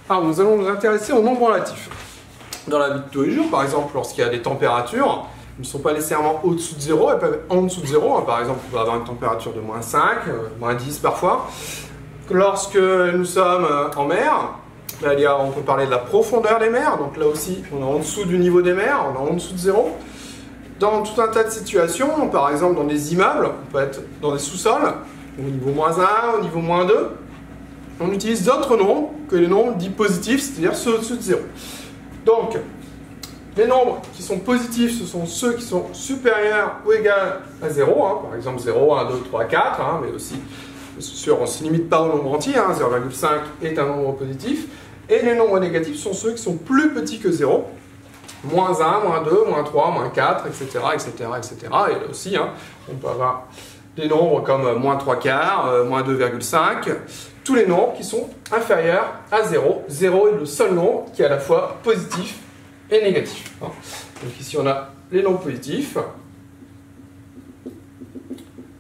Alors, nous allons nous intéresser aux nombres relatifs. Dans la vie de tous les jours, par exemple, lorsqu'il y a des températures, elles ne sont pas nécessairement au-dessous de 0, elles peuvent être en dessous de 0. Par exemple, on peut avoir une température de moins 5, moins 10 parfois. Lorsque nous sommes en mer, on peut parler de la profondeur des mers. Donc là aussi, on est en dessous du niveau des mers, on est en dessous de 0. Dans tout un tas de situations, par exemple dans des immeubles, on peut être dans des sous-sols, au niveau moins 1, au niveau moins 2, on utilise d'autres nombres que les nombres dits positifs, c'est-à-dire ceux au-dessus de 0. Donc, les nombres qui sont positifs, ce sont ceux qui sont supérieurs ou égaux à 0, par exemple 0, 1, 2, 3, 4, mais aussi, c'est sûr, on ne se limite pas au nombre entier, 0,5 est un nombre positif, et les nombres négatifs sont ceux qui sont plus petits que 0, moins 1, moins 2, moins 3, moins 4, etc., etc., etc. Et là aussi, on peut avoir des nombres comme moins 3 quarts, moins 2,5, tous les nombres qui sont inférieurs à 0. 0 est le seul nombre qui est à la fois positif et négatif. Donc ici, on a les nombres positifs.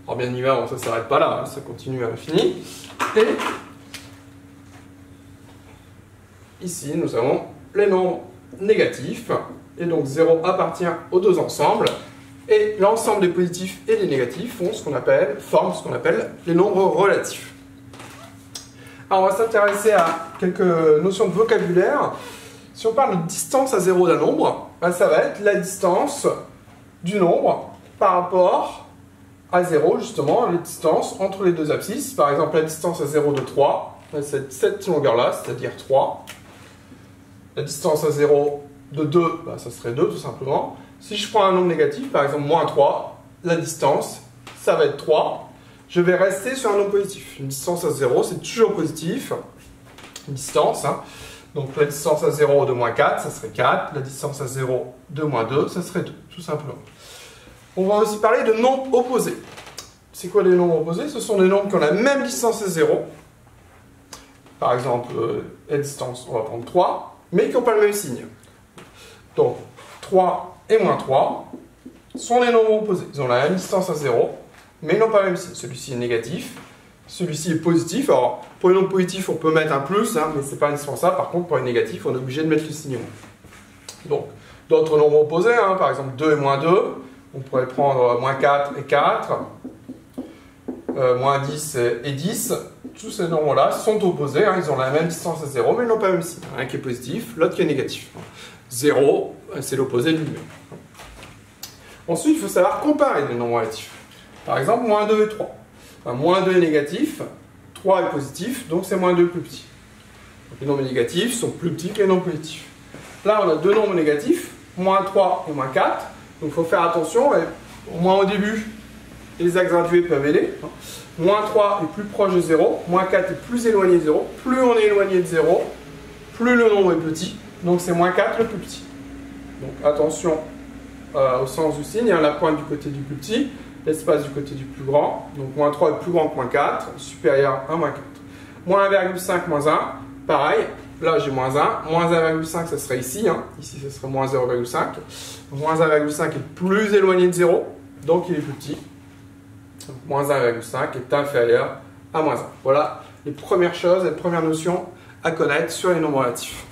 Alors bien évidemment, ça ne s'arrête pas là, ça continue à l'infini. Et ici, nous avons les nombres négatifs. Et donc 0 appartient aux deux ensembles. Et l'ensemble des positifs et des négatifs forment ce qu'on appelle les nombres relatifs. Alors on va s'intéresser à quelques notions de vocabulaire. Si on parle de distance à 0 d'un nombre, ça va être la distance du nombre par rapport à 0, justement, la distance entre les deux abscisses. Par exemple, la distance à 0 de 3, c'est cette longueur-là, c'est-à-dire 3. La distance à 0 de 2, ça serait 2 tout simplement. Si je prends un nombre négatif, par exemple moins 3, la distance, ça va être 3. Je vais rester sur un nombre positif. Une distance à 0, c'est toujours positif. Une distance, Donc la distance à 0 de moins 4, ça serait 4. La distance à 0 de moins 2, ça serait 2, tout simplement. On va aussi parler de nombres opposés. C'est quoi les nombres opposés? Ce sont des nombres qui ont la même distance à 0. Par exemple, la distance, on va prendre 3, mais qui n'ont pas le même signe. Donc, 3 et moins 3 sont les nombres opposés. Ils ont la même distance à 0, mais ils n'ont pas le même signe. Celui-ci est négatif, celui-ci est positif. Alors, pour les nombres positifs, on peut mettre un plus, mais ce n'est pas indispensable. Par contre, pour les négatifs, on est obligé de mettre le signe moins. Donc, d'autres nombres opposés, par exemple 2 et moins 2, on pourrait prendre moins 4 et 4, moins 10 et 10. Tous ces nombres-là sont opposés, ils ont la même distance à 0, mais ils n'ont pas le même signe. Un qui est positif, l'autre qui est négatif. 0, c'est l'opposé de lui-même. Ensuite, il faut savoir comparer les nombres relatifs. Par exemple, moins 2 et 3. Moins 2 est négatif, 3 est positif, donc c'est moins 2 plus petit. Donc, les nombres négatifs sont plus petits que les nombres positifs. Là, on a deux nombres négatifs, moins 3 et moins 4. Donc il faut faire attention, au moins au début, les axes gradués peuvent aider. Moins 3 est plus proche de 0, moins 4 est plus éloigné de 0. Plus on est éloigné de 0, plus le nombre est petit. Donc c'est moins 4 le plus petit. Donc attention au sens du signe, la pointe du côté du plus petit, l'espace du côté du plus grand. Donc moins 3 est plus grand que moins 4, supérieur à moins 4. Moins 1,5, moins 1, pareil. Là j'ai moins 1, moins 1,5 ça serait ici, ici ça serait moins 0,5. Moins 1,5 est plus éloigné de 0, donc il est plus petit. Donc moins 1,5 est inférieur à moins 1. Voilà les premières choses, les premières notions à connaître sur les nombres relatifs.